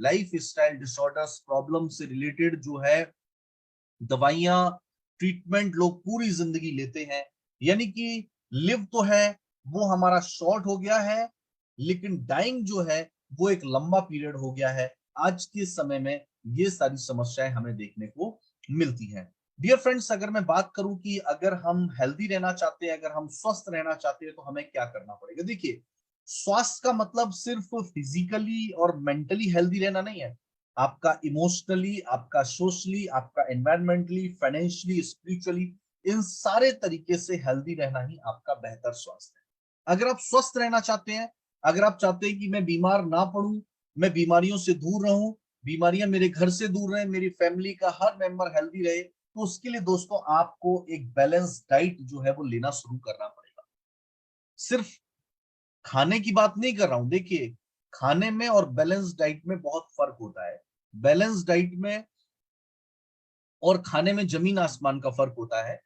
Life style disorders problem से related जो है दवाइयां ट्रीटमेंट लोग पूरी जिंदगी लेते हैं, यानी कि लिव तो है वो हमारा शॉर्ट हो गया है, लेकिन डाइंग जो है वो एक लंबा पीरियड हो गया है। आज के समय में ये सारी समस्याएं हमें देखने को मिलती हैं। डियर फ्रेंड्स, अगर मैं बात करूं कि अगर हम हेल्दी रहना चाहते हैं, अगर हम स्वस्थ रहना चाहते हैं, तो हमें क्या करना पड़ेगा। देखिए, स्वास्थ्य का मतलब सिर्फ फिजिकली और मेंटली हेल्दी रहना नहीं है। आपका इमोशनली, आपका सोशली, आपका एनवायरमेंटली, फाइनेंशियली, स्पिरिचुअली, इन सारे तरीके से हेल्दी रहना ही आपका बेहतर स्वास्थ्य है। अगर आप स्वस्थ रहना चाहते हैं, अगर आप चाहते हैं कि मैं बीमार ना पड़ूं, मैं बीमारियों से दूर रहूं, बीमारियां मेरे घर से दूर रहे, मेरी फैमिली का हर मेंबर हेल्दी रहे, तो उसके लिए दोस्तों आपको एक बैलेंस डाइट जो है वो लेना शुरू करना पड़ेगा। सिर्फ खाने की बात नहीं कर रहा हूं। देखिए, खाने में और बैलेंस डाइट में बहुत फर्क होता है। बैलेंस डाइट में और खाने में जमीन आसमान का फर्क होता है।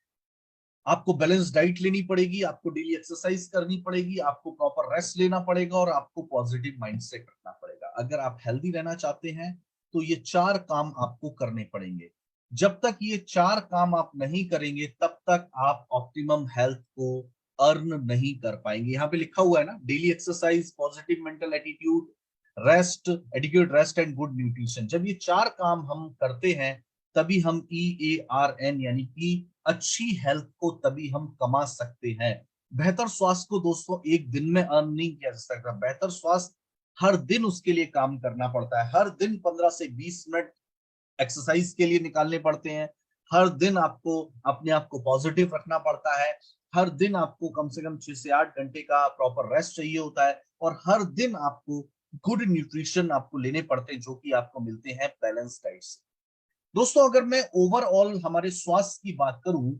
आपको बैलेंस डाइट लेनी पड़ेगी, आपको डेली एक्सरसाइज करनी पड़ेगी, आपको प्रॉपर रेस्ट लेना पड़ेगा और आपको पॉजिटिव माइंडसेट रखना पड़ेगा। अगर आप हेल्दी रहना चाहते हैं तो ये चार काम आपको करने पड़ेंगे। जब तक ये चार काम आप नहीं करेंगे तब तक आप ऑप्टिमम हेल्थ को अर्न नहीं कर पाएंगे। यहाँ पे लिखा हुआ है ना, daily exercise, positive mental attitude, rest, adequate rest and good nutrition. जब ये चार काम हम करते हैं तभी हम EARN यानी कि अच्छी हेल्थ को तभी हम कमा सकते हैं। बेहतर स्वास्थ्य को दोस्तों एक दिन में अर्न नहीं किया जा सकता। बेहतर स्वास्थ्य हर दिन उसके लिए काम करना पड़ता है। हर दिन 15 से 20 मिनट एक्सरसाइज के लिए निकालने पड़ते हैं। हर दिन आपको अपने आप को पॉजिटिव रखना पड़ता है। हर दिन आपको कम से कम 6 से 8 घंटे का प्रॉपर रेस्ट चाहिए होता है। और हर दिन आपको गुड न्यूट्रिशन आपको लेने पड़ते हैं, जो कि आपको मिलते हैं बैलेंस डाइट से। दोस्तों, अगर मैं ओवरऑल हमारे स्वास्थ्य की बात करूं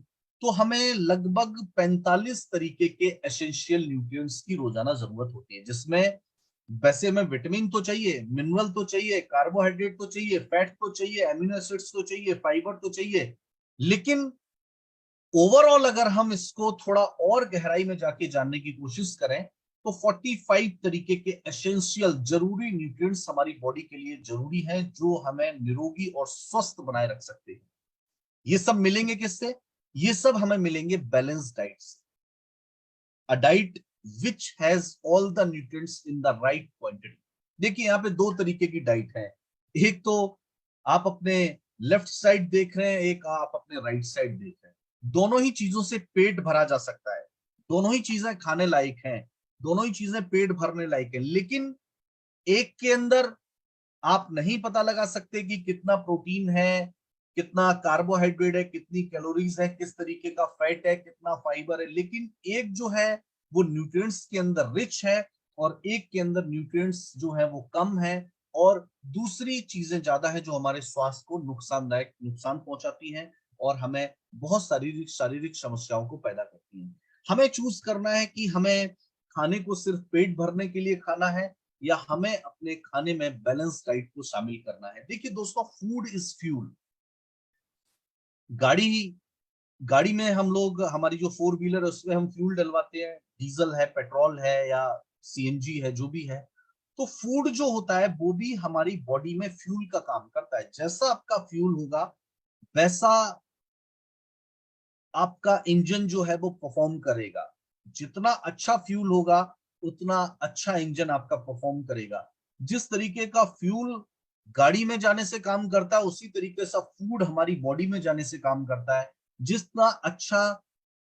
तो हमें लगभग 45 तरीके के एसेंशियल न्यूट्रिएंट्स की रोजाना जरूरत होती है, जिसमें वैसे हमें विटामिन तो चाहिए, मिनरल तो चाहिए, कार्बोहाइड्रेट तो चाहिए, फैट तो चाहिए, अमीनो एसिड्स तो चाहिए, फाइबर तो चाहिए। लेकिन ओवरऑल अगर हम इसको थोड़ा और गहराई में जाके जानने की कोशिश करें तो 45 तरीके के एसेंशियल जरूरी न्यूट्रिएंट्स हमारी बॉडी के लिए जरूरी हैं, जो हमें निरोगी और स्वस्थ बनाए रख सकते हैं। ये सब मिलेंगे किससे? ये सब हमें मिलेंगे बैलेंस डाइट से। A diet which has all the nutrients in the right quantity. देखिए, यहाँ पे दो तरीके की डाइट है। एक तो आप अपने लेफ्ट साइड देख रहे हैं, एक आप अपने राइट साइड देख रहे हैं। दोनों ही चीजों से पेट भरा जा सकता है, दोनों ही चीजें खाने लायक हैं, दोनों ही चीजें पेट भरने लायक है। लेकिन एक के अंदर आप नहीं पता लगा सकते कि कितना प्रोटीन है, कितना कार्बोहाइड्रेट है, कितनी कैलोरीज है, किस तरीके का फैट है, कितना फाइबर है। लेकिन एक जो है वो न्यूट्रिएंट्स के अंदर रिच है और एक के अंदर न्यूट्रिएंट्स जो है वो कम है, और दूसरी चीजें ज्यादा है जो हमारे स्वास्थ्य को नुकसानदायक नुकसान पहुंचाती हैं और हमें बहुत शारीरिक शारीरिक समस्याओं को पैदा करती हैं। हमें चूज करना है कि हमें खाने को सिर्फ पेट भरने के लिए खाना है या हमें अपने खाने में बैलेंस डाइट को शामिल करना है। देखिए दोस्तों, फूड इज फ्यूल। गाड़ी गाड़ी में हम लोग, हमारी जो फोर व्हीलर है उसमें हम फ्यूल डलवाते हैं, डीजल है, पेट्रोल है या CNG है, जो भी है। तो फूड जो होता है वो भी हमारी बॉडी में फ्यूल का काम करता है। जैसा आपका फ्यूल होगा वैसा आपका इंजन जो है वो परफॉर्म करेगा। जितना अच्छा फ्यूल होगा उतना अच्छा इंजन आपका परफॉर्म करेगा। जिस तरीके का फ्यूल गाड़ी में जाने से काम करता है उसी तरीके से फूड हमारी बॉडी में जाने से काम करता है। जितना अच्छा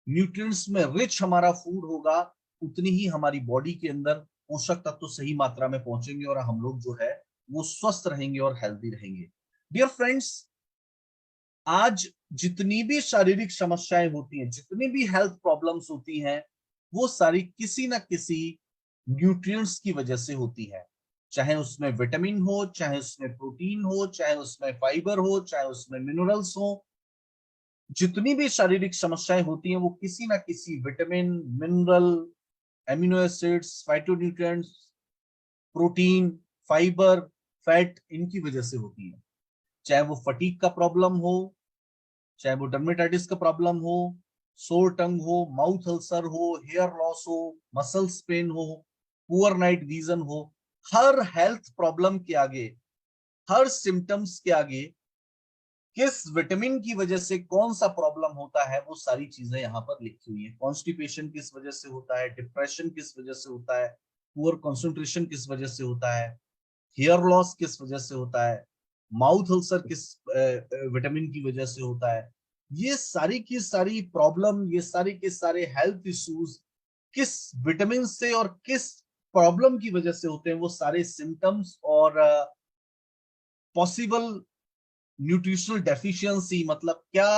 न्यूट्रिएंट्स में रिच हमारा फूड होगा उतनी ही हमारी बॉडी के अंदर पोषक तत्व सही मात्रा में पहुंचेंगे और हम लोग जो है वो स्वस्थ रहेंगे और हेल्दी रहेंगे। डियर फ्रेंड्स, आज जितनी भी शारीरिक समस्याएं होती हैं, जितनी भी हेल्थ प्रॉब्लम्स होती हैं, वो सारी किसी ना किसी न्यूट्रिएंट्स की वजह से होती है। चाहे उसमें विटामिन हो, चाहे उसमें प्रोटीन हो, चाहे उसमें फाइबर हो, चाहे उसमें मिनरल्स हो। जितनी भी शारीरिक समस्याएं होती हैं वो किसी ना किसी vitamin, mineral, amino acids, phytonutrients, protein, fibre, fat, इनकी वजह से होती है। चाहे वो फटीग का प्रॉब्लम हो, चाहे वो डर्मेटाइटिस का प्रॉब्लम हो, सोर टंग हो, माउथ अल्सर हो, हेयर लॉस हो, मसल्स पेन हो, पुअर नाइट विजन हो, हर हेल्थ प्रॉब्लम के आगे हर सिम्टम्स के आगे किस विटामिन की वजह से कौन सा प्रॉब्लम होता है वो सारी चीजें यहाँ पर लिखी हुई है। कॉन्स्टिपेशन किस वजह से होता है, डिप्रेशन किस वजह से होता है, पुअर कंसंट्रेशन किस वजह से होता है, हेयर लॉस किस वजह से होता है, माउथ अल्सर किस विटामिन की वजह से होता है। ये सारी की सारी प्रॉब्लम, ये सारी के सारे हेल्थ इश्यूज किस विटामिन से और किस प्रॉब्लम की वजह से होते हैं, वो सारे सिम्टम्स और पॉसिबल न्यूट्रिशनल डेफिशिएंसी, मतलब क्या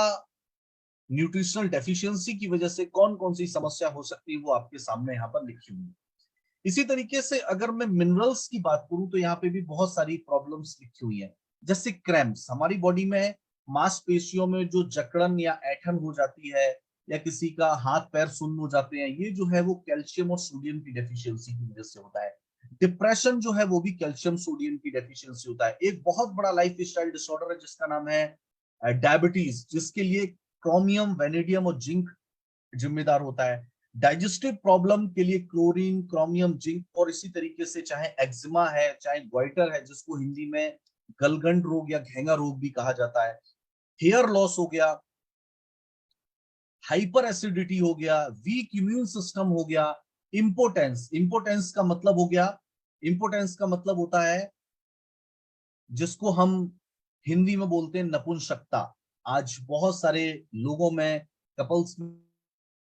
न्यूट्रिशनल डेफिशिएंसी की वजह से कौन कौन सी समस्या हो सकती है, वो आपके सामने यहाँ पर लिखी हुई है। इसी तरीके से अगर मैं मिनरल्स की बात करूं तो यहाँ पे भी बहुत सारी प्रॉब्लम्स लिखी हुई है। जैसे क्रैम्प्स, हमारी बॉडी में मांसपेशियों में जो जकड़न या ऐठन हो जाती है, या किसी का हाथ पैर सुन्न हो जाते हैं, ये जो है वो कैल्शियम और सोडियम की डेफिशिएंसी की वजह से होता है। डिप्रेशन जो है वो भी कैल्शियम सोडियम की डेफिशिएंसी होता है। एक बहुत बड़ा लाइफ स्टाइल डिसऑर्डर है जिसका नाम है डायबिटीज, जिसके लिए क्रोमियम, वेनेडियम और जिंक जिम्मेदार होता है। डाइजेस्टिव प्रॉब्लम के लिए क्लोरीन, क्रोमियम, जिंक, और इसी तरीके से चाहे एक्जिमा है, चाहे ग्वाइटर है जिसको हिंदी में गलगंड रोग या घेंगा रोग भी कहा जाता है, हेयर लॉस हो गया, हाइपर एसिडिटी हो गया, वीक इम्यून सिस्टम हो गया, इम्पोर्टेंस, इम्पोर्टेंस का मतलब हो गया, इम्पोर्टेंस का मतलब होता है जिसको हम हिंदी में बोलते हैं नपुंसकता। आज बहुत सारे लोगों में, कपल्स में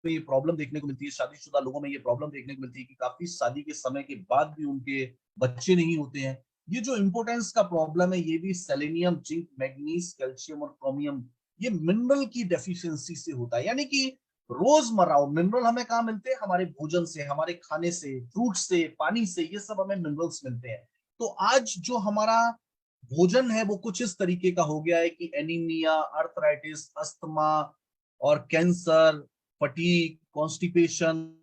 ये प्रॉब्लम देखने को मिलती है, शादीशुदा लोगों में ये प्रॉब्लम देखने को मिलती है कि काफी शादी के समय के बाद भी उनके बच्चे नहीं होते हैं। ये जो इंपोर्टेंस का प्रॉब्लम है, ये भी सेलेनियम, जिंक, मैग्नीज, कैल्शियम और क्रोमियम, ये मिनरल की डेफिशिएंसी से होता है। यानी कि रोजमर्रा मिनरल हमें कहाँ मिलते हैं? हमारे भोजन से, हमारे खाने से, फ्रूट से, पानी से, ये सब हमें मिनरल्स मिलते हैं। तो आज जो हमारा भोजन है वो कुछ इस तरीके का हो गया है कि एनीमिया, अर्थराइटिस, अस्थमा और कैंसर, फटीग, कॉन्स्टिपेशन,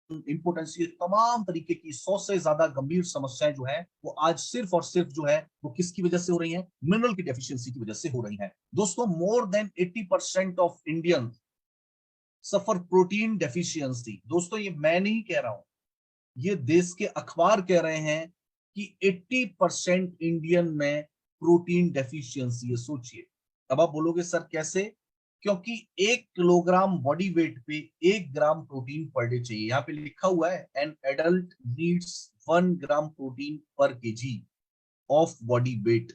इंपोर्टेंस, ये तमाम तरीके की 100 से ज्यादा गंभीर समस्याएं जो है वो आज सिर्फ और सिर्फ जो है वो किसकी वजह से हो रही हैं? मिनरल की डेफिशिएंसी की वजह से हो रही हैं। दोस्तों, more than 80% of Indian suffer protein deficiency. दोस्तों, ये मैं नहीं कह रहा हूं, ये देश के अखबार कह रहे हैं कि 80% इंडियन में प्रोटीन डेफिशिएंसी है। सोचिए। अब आप बोलोगे सर कैसे? क्योंकि 1 किलोग्राम बॉडी वेट पे 1 ग्राम प्रोटीन पर डे चाहिए। यहाँ पे लिखा हुआ है an adult needs 1 gram protein पर केजी ऑफ बॉडी वेट।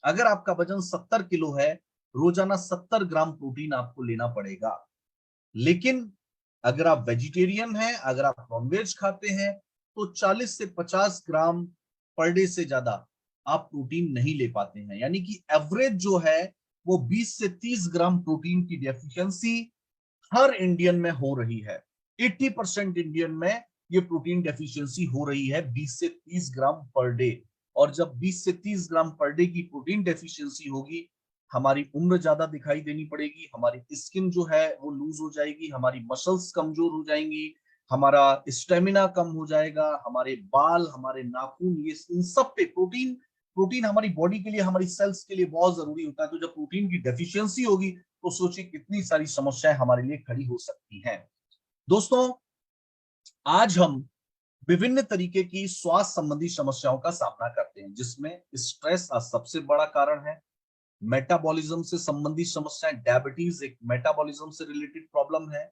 अगर आपका वजन 70 किलो है, रोजाना 70 ग्राम प्रोटीन आपको लेना पड़ेगा। लेकिन अगर आप वेजिटेरियन हैं, अगर आप नॉनवेज खाते हैं, तो 40 से 50 ग्राम पर डे से ज्यादा आप प्रोटीन नहीं ले पाते हैं। यानी कि एवरेज जो है वो 20 से 30 ग्राम प्रोटीन की डेफिशिएंसी हर इंडियन में हो रही है। 80% इंडियन में ये प्रोटीन डेफिशिएंसी हो रही है, 20 से 30 ग्राम पर डे। और जब 20 से 30 ग्राम पर डे की प्रोटीन डेफिशिएंसी होगी, हमारी उम्र ज्यादा दिखाई देनी पड़ेगी, हमारी स्किन जो है वो लूज हो जाएगी, हमारी मसल्स कमजोर हो जाएंगी, हमारा स्टेमिना कम हो जाएगा, हमारे बाल, हमारे नाखून, ये इन सब पे प्रोटीन, प्रोटीन हमारी बॉडी के लिए, हमारी सेल्स के लिए बहुत जरूरी होता है। तो जब प्रोटीन की डेफिशिएंसी होगी तो सोचिए कितनी सारी समस्याएं हमारे लिए खड़ी हो सकती हैं। दोस्तों, आज हम विभिन्न तरीके की स्वास्थ्य संबंधी समस्याओं का सामना करते हैं, जिसमें स्ट्रेस आज सबसे बड़ा कारण है, मेटाबॉलिज्म से संबंधित समस्याएं, डायबिटीज एक मेटाबॉलिज्म से रिलेटेड प्रॉब्लम है,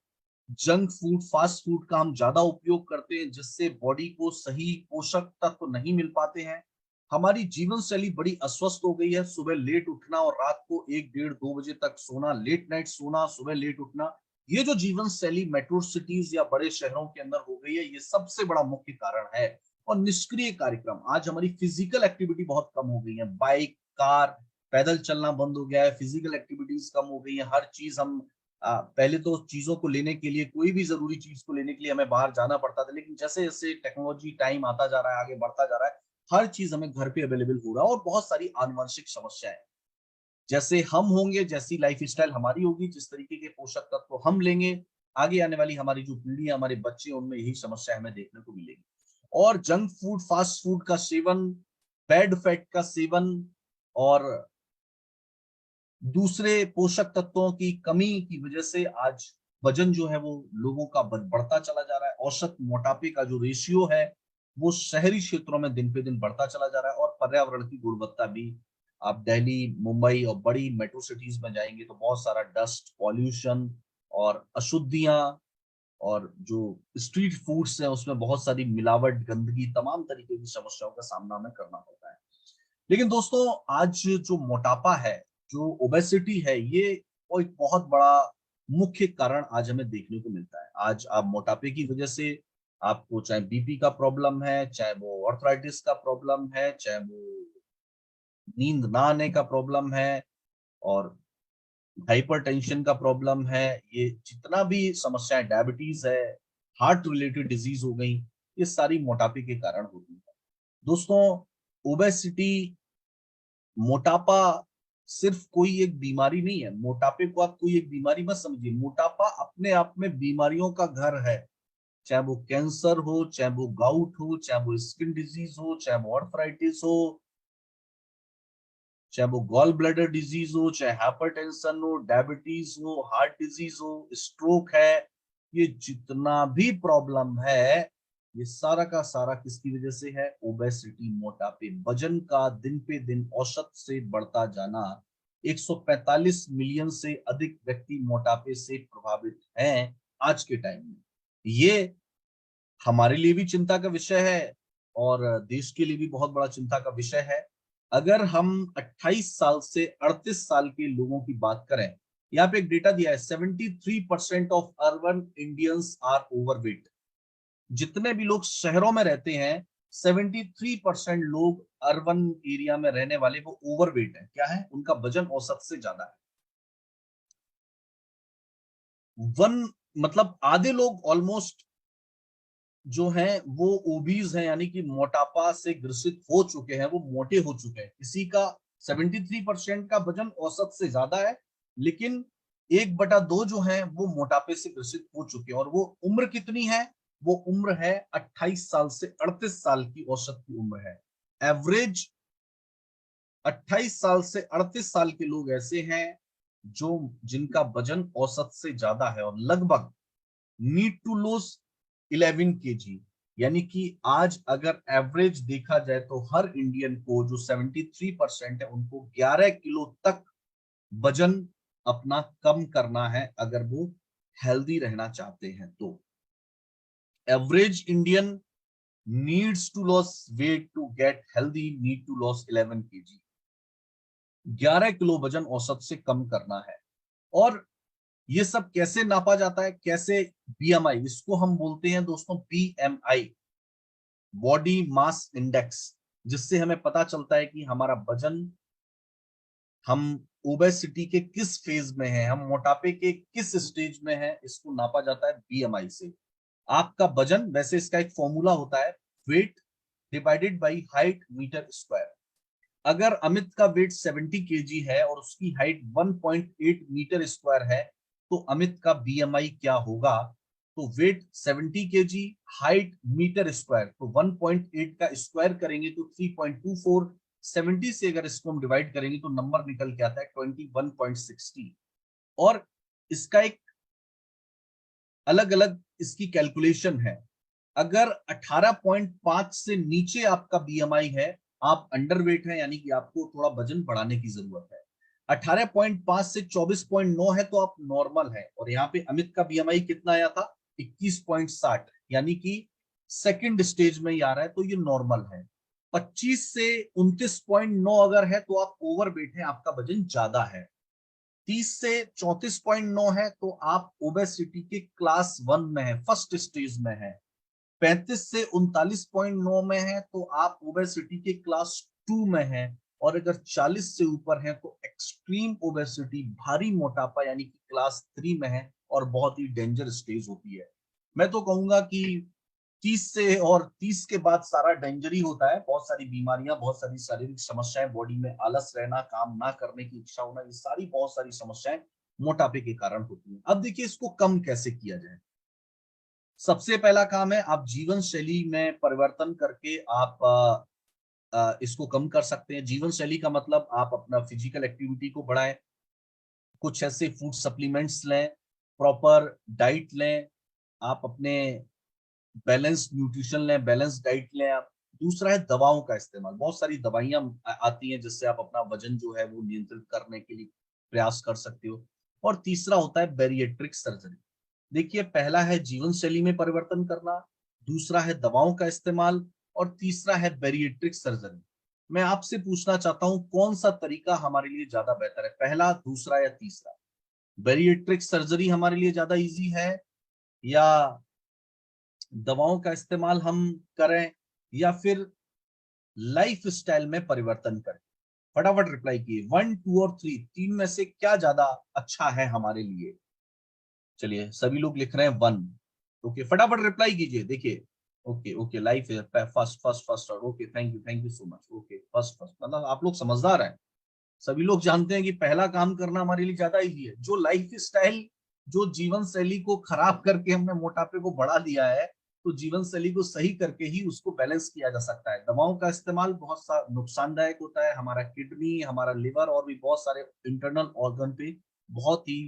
जंक फूड, फास्ट फूड का हम ज्यादा उपयोग करते हैं जिससे बॉडी को सही पोषक तत्व नहीं मिल पाते हैं, हमारी जीवन शैली बड़ी अस्वस्थ हो गई है, सुबह लेट उठना और रात को 1, 1:30 बजे तक सोना, लेट नाइट सोना, सुबह लेट उठना, ये जो जीवन शैली मेट्रो सिटीज या बड़े शहरों के अंदर हो गई है, ये सबसे बड़ा मुख्य कारण है। और निष्क्रिय कार्यक्रम, आज हमारी फिजिकल एक्टिविटी बहुत कम हो गई है, बाइक, कार, पैदल चलना बंद हो गया है, फिजिकल एक्टिविटीज कम हो गई है। हर चीज हम पहले तो चीजों को लेने के लिए, कोई भी जरूरी चीज को लेने के लिए हमें बाहर जाना पड़ता था, लेकिन जैसे जैसे टेक्नोलॉजी, टाइम आता जा रहा है, आगे बढ़ता जा रहा है, हर चीज हमें घर पे अवेलेबल हो रहा है। और बहुत सारी आनुवंशिक समस्याएं, जैसे हम होंगे, जैसी लाइफ स्टाइल हमारी होगी, जिस तरीके के पोषक तत्व हम लेंगे, आगे आने वाली हमारी जो पीढ़ी है, हमारे बच्चे, उनमें यही समस्या हमें देखने को मिलेगी। और जंक फूड, फास्ट फूड का सेवन, बैड फैट का सेवन और दूसरे पोषक तत्वों की कमी की वजह से आज वजन जो है वो लोगों का बढ़ता चला जा रहा है। औसत मोटापे का जो रेशियो है वो शहरी क्षेत्रों में दिन पे दिन बढ़ता चला जा रहा है। और पर्यावरण की गुणवत्ता भी, आप दिल्ली, मुंबई और बड़ी मेट्रो सिटीज में जाएंगे तो बहुत सारा डस्ट, पॉल्यूशन और अशुद्धियां, और जो स्ट्रीट फूड्स हैं उसमें बहुत सारी मिलावट, गंदगी, तमाम तरीके की समस्याओं का सामना हमें करना पड़ता है। लेकिन दोस्तों, आज जो मोटापा है, जो ओबेसिटी है, ये वो एक बहुत बड़ा मुख्य कारण आज हमें देखने को मिलता है। आज आप मोटापे की वजह से, आपको चाहे बीपी का प्रॉब्लम है, चाहे वो आर्थराइटिस का प्रॉब्लम है, चाहे वो नींद ना आने का प्रॉब्लम है, और हाइपरटेंशन का प्रॉब्लम है, ये जितना भी समस्याएं, डायबिटीज है, हार्ट रिलेटेड डिजीज हो गई, ये सारी मोटापे के कारण होती है। दोस्तों, ओबेसिटी, मोटापा सिर्फ कोई एक बीमारी नहीं है। मोटापे को आप कोई एक बीमारी मत समझिए। मोटापा अपने आप में बीमारियों का घर है। चाहे वो कैंसर हो, चाहे वो गाउट हो, चाहे वो स्किन डिजीज हो, चाहे वो आर्थराइटिस हो, चाहे वो गॉल ब्लैडर डिजीज हो, चाहे हाइपरटेंशन हो, डायबिटीज हो, हार्ट डिजीज हो, स्ट्रोक है, ये जितना भी प्रॉब्लम है, ये सारा का सारा किसकी वजह से है? ओबेसिटी, मोटापे, वजन का दिन पे दिन औसत से बढ़ता जाना। 145 मिलियन से अधिक व्यक्ति मोटापे से प्रभावित हैं आज के टाइम में। ये हमारे लिए भी चिंता का विषय है और देश के लिए भी बहुत बड़ा चिंता का विषय है। अगर हम 28 साल से 38 साल के लोगों की बात करें, यहाँ पे एक डेटा दिया है, 73% of urban Indians are overweight. जितने भी लोग शहरों में रहते हैं, 73% लोग अर्बन एरिया में रहने वाले वो ओवरवेट है। क्या है? उनका वजन औसत से ज्यादा है। वन मतलब आधे लोग ऑलमोस्ट जो हैं वो ओबीज हैं, यानी कि मोटापा से ग्रसित हो चुके हैं, वो मोटे हो चुके हैं। किसी का 73% का वजन औसत से ज्यादा है, लेकिन 1/2 जो है वो मोटापे से ग्रसित हो चुके हैं। और वो उम्र कितनी है? वो उम्र है 28 साल से 38 साल की औसत की उम्र है। एवरेज 28 साल से 38 साल के लोग ऐसे हैं जो जिनका वजन औसत से ज्यादा है, और लगभग नीड टू लूज 11 केजी। यानी कि आज अगर एवरेज देखा जाए तो हर इंडियन को, जो 73% है, उनको 11 किलो तक वजन अपना कम करना है अगर वो हेल्दी रहना चाहते हैं। तो average Indian needs to loss weight to get healthy, need to loss 11 KG. 11 kilo वजन औसत से कम करना है। और ये सब कैसे नापा जाता है? कैसे? बीएमआई, इसको हम बोलते हैं दोस्तों बीएमआई, बॉडी मास इंडेक्स, जिससे हमें पता चलता है कि हमारा वजन, हम ओबेसिटी के किस फेज में है, हम मोटापे के किस स्टेज में है, इसको नापा जाता है बीएमआई से। आपका वजन, वैसे इसका एक फॉर्मूला होता है, weight divided by height metre square. अगर अमित का वेट 70 केजी है और उसकी हाइट 1.8 मीटर स्क्वायर है, तो अमित का बीएमआई क्या होगा? तो weight 70 KG, height metre square, तो 1.8 का स्क्वायर करेंगे तो 3.24। 70 से अगर इसको हम डिवाइड करेंगे तो नंबर निकल के आता है 21.60। और इसका एक अलग अलग इसकी कैलकुलेशन है। अगर 18.5 से नीचे आपका बीएमआई है, आप अंडरवेट है, यानी कि आपको थोड़ा वजन बढ़ाने की जरूरत है। 18.5 से 24.9 है तो आप नॉर्मल है। और यहाँ पे अमित का बीएमआई कितना आया था? 21.60, यानी कि सेकंड स्टेज में ही आ रहा है, तो ये नॉर्मल है। 25 से 29.9 अगर है तो आप ओवरवेट है, आपका वजन ज्यादा है। 30 से 34.9 है तो आप ओबेसिटी के क्लास 1 में है, फर्स्ट स्टेज में है। 35 से 39.9 में है तो आप ओबेसिटी के क्लास 2 में है। और अगर 40 से ऊपर है तो एक्सट्रीम ओबेसिटी, भारी मोटापा, यानी कि क्लास 3 में है, और बहुत ही डेंजर स्टेज होती है। मैं तो कहूंगा कि 30 से और 30 के बाद सारा डेंजर ही होता है। बहुत सारी बीमारियां, बहुत सारी शारीरिक समस्याएं, बॉडी में आलस रहना, काम ना करने की इच्छा होना, ये सारी बहुत सारी समस्याएं मोटापे के कारण होती हैं। अब देखिए, इसको कम कैसे किया जाए। सबसे पहला काम है, आप जीवन शैली में परिवर्तन करके आप इसको कम कर सकते हैं। जीवन शैली का मतलब आप अपना फिजिकल एक्टिविटी को बढ़ाएं, कुछ ऐसे फूड सप्लीमेंट्स लें, प्रॉपर डाइट लें, आप अपने बैलेंस्ड न्यूट्रिशन लें, बैलेंस्ड डाइट लें आप। दूसरा है दवाओं का इस्तेमाल, बहुत सारी दवाइयां आती हैं जिससे आप अपना वजन जो है वो नियंत्रित करने के लिए प्रयास कर सकते हो। और तीसरा होता है बैरिएट्रिक सर्जरी। देखिए, पहला है जीवन शैली में परिवर्तन करना, दूसरा है दवाओं का इस्तेमाल, और तीसरा है बैरिएट्रिक सर्जरी। मैं आपसे पूछना चाहता हूं कौन सा तरीका हमारे लिए ज्यादा बेहतर है, पहला, दूसरा या तीसरा? बैरिएट्रिक सर्जरी हमारे लिए ज्यादा इजी है, या दवाओं का इस्तेमाल हम करें, या फिर लाइफ स्टाइल में परिवर्तन करें? फटाफट रिप्लाई किए, 1, 2 और 3, तीन में से क्या ज्यादा अच्छा है हमारे लिए? चलिए, सभी लोग लिख रहे हैं 1। ओके, फटाफट रिप्लाई कीजिए। देखिए, okay okay, life first first first, okay, thank you so much. Okay, first first मतलब आप लोग समझदार हैं। सभी लोग जानते हैं कि पहला काम करना हमारे लिए ज्यादा इजी है। जो लाइफ स्टाइल, जो जीवन शैली को खराब करके हमने मोटापे को बढ़ा दिया है, तो जीवन शैली को सही करके ही उसको बैलेंस किया जा सकता है। दवाओं का इस्तेमाल बहुत सा नुकसानदायक होता है, हमारा किडनी, हमारा लिवर और भी बहुत सारे इंटरनल ऑर्गन पे बहुत ही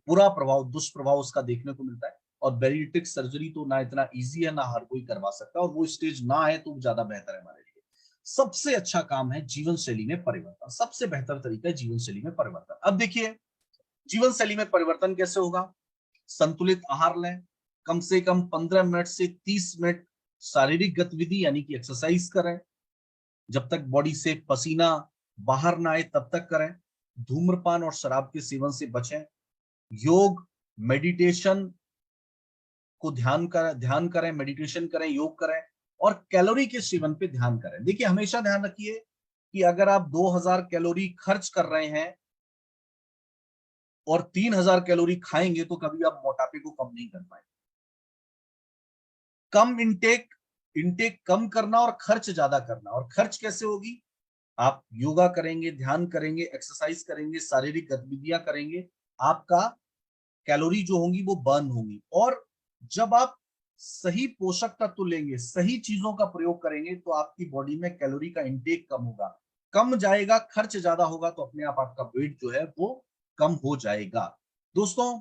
बुरा प्रभाव, दुष्प्रभाव उसका देखने को मिलता है। और बैरिएट्रिक सर्जरी तो ना इतना इजी है, ना हर कोई करवा सकता है, और वो स्टेज ना है तो ज्यादा बेहतर है हमारे लिए। सबसे अच्छा काम है जीवन शैली में परिवर्तन, सबसे बेहतर तरीका है जीवन शैली में परिवर्तन। अब देखिए, जीवन शैली में परिवर्तन कैसे होगा? संतुलित आहार लें, कम से कम 15 मिनट से 30 मिनट शारीरिक गतिविधि यानी कि एक्सरसाइज करें, जब तक बॉडी से पसीना बाहर ना आए तब तक करें। धूम्रपान और शराब के सेवन से बचें। योग, मेडिटेशन को ध्यान करें, मेडिटेशन करें, योग करें, और कैलोरी के सेवन पे ध्यान करें। देखिए, हमेशा ध्यान रखिए कि अगर आप 2000 कैलोरी खर्च कर रहे हैं और 3000 कैलोरी खाएंगे तो कभी आप मोटापे को कम नहीं कर पाएंगे। कम इंटेक इंटेक कम करना और खर्च ज्यादा करना। और खर्च कैसे होगी? आप योगा करेंगे, ध्यान करेंगे, एक्सरसाइज करेंगे, शारीरिक गतिविधियां करेंगे, आपका कैलोरी जो होंगी वो बर्न होंगी। और जब आप सही पोषक तत्व लेंगे, सही चीजों का प्रयोग करेंगे, तो आपकी बॉडी में कैलोरी का इंटेक कम होगा, कम जाएगा, खर्च ज्यादा होगा, तो अपने आप आपका वेट जो है वो कम हो जाएगा। दोस्तों,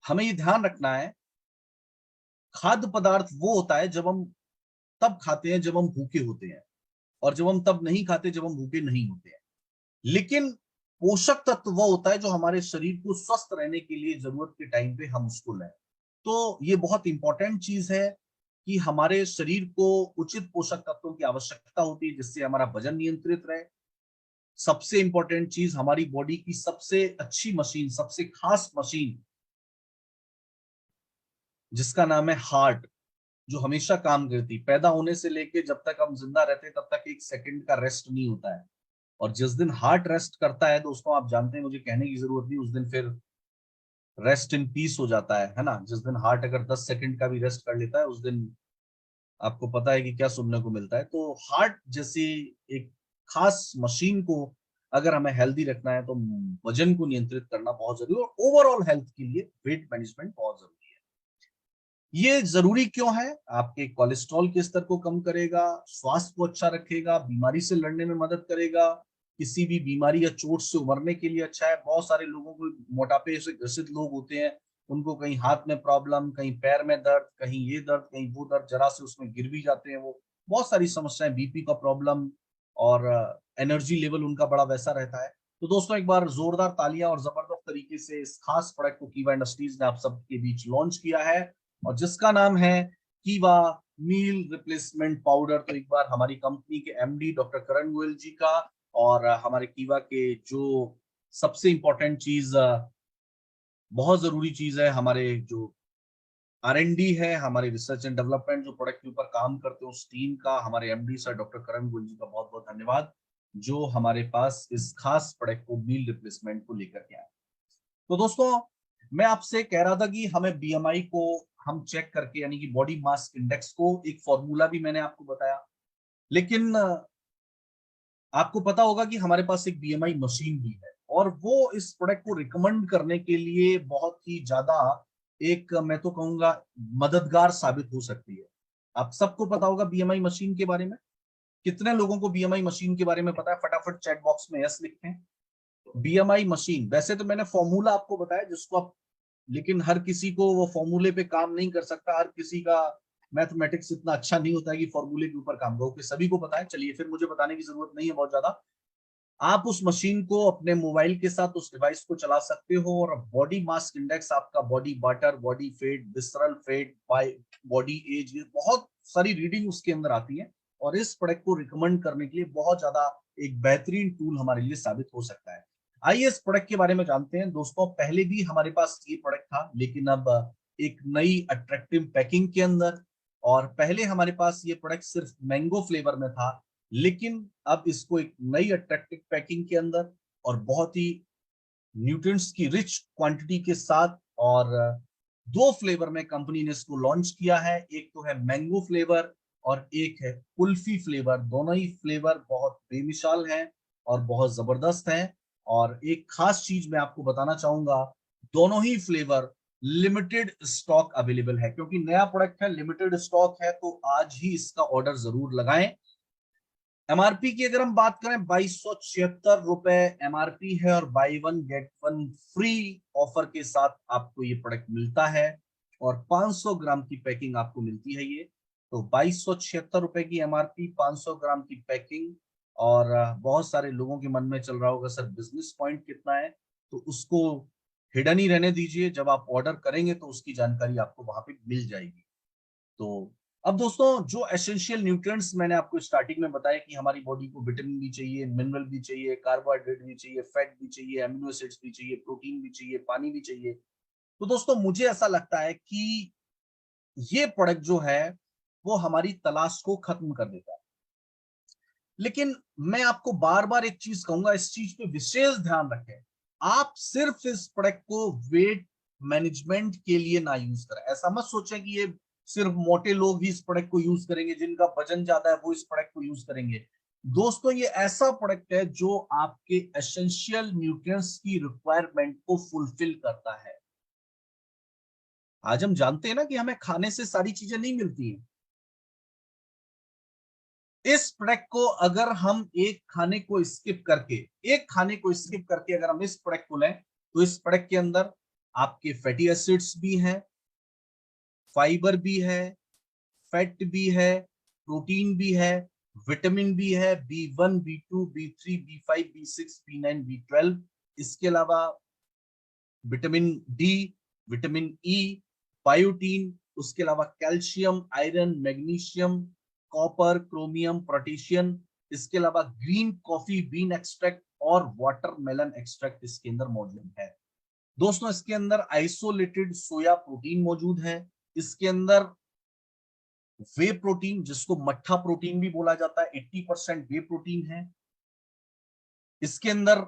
हमें ये ध्यान रखना है, खाद्य पदार्थ वो होता है जब हम तब खाते हैं जब हम भूखे होते हैं, और जब हम तब नहीं खाते जब हम भूखे नहीं होते हैं। लेकिन पोषक तत्व वो होता है जो हमारे शरीर को स्वस्थ रहने के लिए जरूरत के टाइम पे हम उसको लें। तो ये बहुत इंपॉर्टेंट चीज है कि हमारे शरीर को उचित पोषक तत्वों की आवश्यकता होती है, जिससे हमारा वजन नियंत्रित रहे। सबसे इंपॉर्टेंट चीज, हमारी बॉडी की सबसे अच्छी मशीन, सबसे खास मशीन, जिसका नाम है हार्ट, जो हमेशा काम करती, पैदा होने से लेके जब तक हम जिंदा रहते हैं तब तक एक सेकंड का रेस्ट नहीं होता है। और जिस दिन हार्ट रेस्ट करता है दोस्तों, आप जानते हैं, मुझे कहने की जरूरत नहीं, उस दिन फिर रेस्ट इन पीस हो जाता है ना। जिस दिन हार्ट अगर 10 सेकंड का भी रेस्ट कर लेता है, उस दिन आपको पता है कि क्या सुनने को मिलता है। तो हार्ट जैसी एक खास मशीन को अगर हमें हेल्दी रखना है, तो वजन को नियंत्रित करना बहुत जरूरी है, और ओवरऑल हेल्थ के लिए वेट मैनेजमेंट बहुत जरूरी है। ये जरूरी क्यों है? आपके कोलेस्ट्रॉल के स्तर को कम करेगा, स्वास्थ्य को अच्छा रखेगा, बीमारी से लड़ने में मदद करेगा, किसी भी बीमारी या चोट से उबरने के लिए अच्छा है। बहुत सारे लोगों को, मोटापे से ग्रसित लोग होते हैं, उनको कहीं हाथ में प्रॉब्लम, कहीं पैर में दर्द, कहीं ये दर्द, कहीं वो दर्द, जरा से उसमें गिर भी जाते हैं वो, बहुत सारी समस्याएं, बीपी का प्रॉब्लम, और एनर्जी लेवल उनका बड़ा वैसा रहता है। तो दोस्तों, एक बार जोरदार तालियां और जबरदस्त तरीके से इस खास प्रोडक्ट को कीवा इंडस्ट्रीज ने आप सबके बीच लॉन्च किया है, और जिसका नाम है कीवा मील रिप्लेसमेंट पाउडर। तो एक बार हमारी कंपनी के एमडी डॉक्टर करण गोयल जी का, और हमारे कीवा के जो सबसे इंपॉर्टेंट चीज, बहुत जरूरी चीज है, हमारे जो R&D है, हमारे रिसर्च एंड डेवलपमेंट जो प्रोडक्ट के ऊपर काम करते हैं, उस टीम का, हमारे एमडी सर डॉक्टर करण गोयल जी का बहुत बहुत धन्यवाद, जो हमारे पास इस खास प्रोडक्ट को, मील रिप्लेसमेंट को लेकर के आए। तो दोस्तों, मैं आपसे कह रहा था कि हमें बीएमआई को हम चेक करके, यानी कि बॉडी मास इंडेक्स को, एक फॉर्मूला भी मैंने आपको बताया, लेकिन आपको पता होगा कि हमारे पास एक बीएमआई मशीन भी है, और वो इस प्रोडक्ट को रिकमेंड करने के लिए बहुत ही ज्यादा, एक मैं तो कहूंगा, मददगार साबित हो सकती है। आप सबको पता होगा बीएमआई मशीन के बारे में? कितने लोगों को बीएमआई मशीन के बारे में पता है? फटाफट चैट बॉक्स में यस लिखते हैं। बीएमआई मशीन, वैसे तो मैंने फॉर्मूला आपको बताया जिसको आप लेकिन हर किसी को वो फॉर्मूले पे काम नहीं कर सकता, हर किसी का मैथमेटिक्स इतना अच्छा नहीं होता है कि फॉर्मूले के ऊपर काम करो, कि सभी को पता है। चलिए, फिर मुझे बताने की जरूरत नहीं है बहुत ज्यादा। आप उस मशीन को अपने मोबाइल के साथ उस डिवाइस को चला सकते हो, और बॉडी मास इंडेक्स, आपका body water, body fat, visceral fat, body age, ये बहुत सारी रीडिंग उसके अंदर आती है, और इस प्रोडक्ट को रिकमेंड करने के लिए बहुत ज्यादा एक बेहतरीन टूल हमारे लिए साबित हो सकता है। आइए इस प्रोडक्ट के बारे में जानते हैं दोस्तों। पहले भी हमारे पास ये प्रोडक्ट था, लेकिन अब एक नई अट्रैक्टिव पैकिंग के अंदर। और पहले हमारे पास ये प्रोडक्ट सिर्फ मैंगो फ्लेवर में था, लेकिन अब इसको एक नई अट्रैक्टिव पैकिंग के अंदर और बहुत ही न्यूट्रिएंट्स की रिच क्वांटिटी के साथ, और दो फ्लेवर में कंपनी ने इसको लॉन्च किया है। एक तो है मैंगो फ्लेवर और एक है कुल्फी फ्लेवर। दोनों ही फ्लेवर बहुत बेमिसाल हैं और बहुत जबरदस्त हैं। और एक खास चीज मैं आपको बताना चाहूंगा, दोनों ही फ्लेवर लिमिटेड स्टॉक अवेलेबल है, क्योंकि नया प्रोडक्ट है, लिमिटेड स्टॉक है, तो आज ही इसका ऑर्डर जरूर लगाएं। एमआरपी की अगर हम बात करें, 2276 रुपए एमआरपी है, और by one get one free offer के साथ आपको ये प्रोडक्ट मिलता है, और 500 ग्राम की पैकिंग आपको मिलती है ये। तो 2276 रुपए की एमआरपी, 500 ग्राम की पैकिंग। और बहुत सारे लोगों के मन में चल रहा होगा सर बिजनेस पॉइंट कितना है, तो उसको हिडन ही रहने दीजिए। जब आप ऑर्डर करेंगे तो उसकी जानकारी आपको वहां पे मिल जाएगी। तो अब दोस्तों, जो एसेंशियल न्यूट्रिएंट्स मैंने आपको स्टार्टिंग में बताया कि हमारी बॉडी को विटामिन भी चाहिए, मिनरल भी चाहिए, कार्बोहाइड्रेट भी चाहिए, फैट भी चाहिए, अमीनो एसिड्स भी चाहिए, प्रोटीन भी चाहिए, पानी भी चाहिए। तो दोस्तों, मुझे ऐसा लगता है कि ये प्रोडक्ट जो है वो हमारी तलाश को खत्म कर देता है। लेकिन मैं आपको बार बार एक चीज कहूंगा, इस चीज पे विशेष ध्यान रखें। आप सिर्फ इस प्रोडक्ट को वेट मैनेजमेंट के लिए ना यूज करें। ऐसा मत सोचें कि ये सिर्फ मोटे लोग ही इस प्रोडक्ट को यूज करेंगे, जिनका वजन ज्यादा है वो इस प्रोडक्ट को यूज करेंगे। दोस्तों, ये ऐसा प्रोडक्ट है जो आपके एसेंशियल न्यूट्रिएंट्स की रिक्वायरमेंट को फुलफिल करता है। आज हम जानते हैं ना कि हमें खाने से सारी चीजें नहीं मिलती हैं। इस प्रोडक्ट को अगर हम एक खाने को स्किप करके अगर हम इस प्रोडक्ट को लें, तो इस प्रोडक्ट के अंदर आपके फैटी एसिड्स भी हैं, फाइबर भी है, फैट भी है, प्रोटीन भी है, विटामिन भी है, B1, B2, B3, B5, B6, B9, B12। इसके अलावा vitamin D, vitamin E, biotin, उसके अलावा calcium, iron, magnesium, copper, chromium, potassium. इसके अलावा ग्रीन कॉफी बीन एक्सट्रैक्ट और वाटरमेलन एक्सट्रैक्ट इसके अंदर मौजूद है। दोस्तों, इसके अंदर आइसोलेटेड सोया प्रोटीन मौजूद है। इसके अंदर वे प्रोटीन, जिसको मट्ठा प्रोटीन भी बोला जाता है, 80% वे प्रोटीन है। इसके अंदर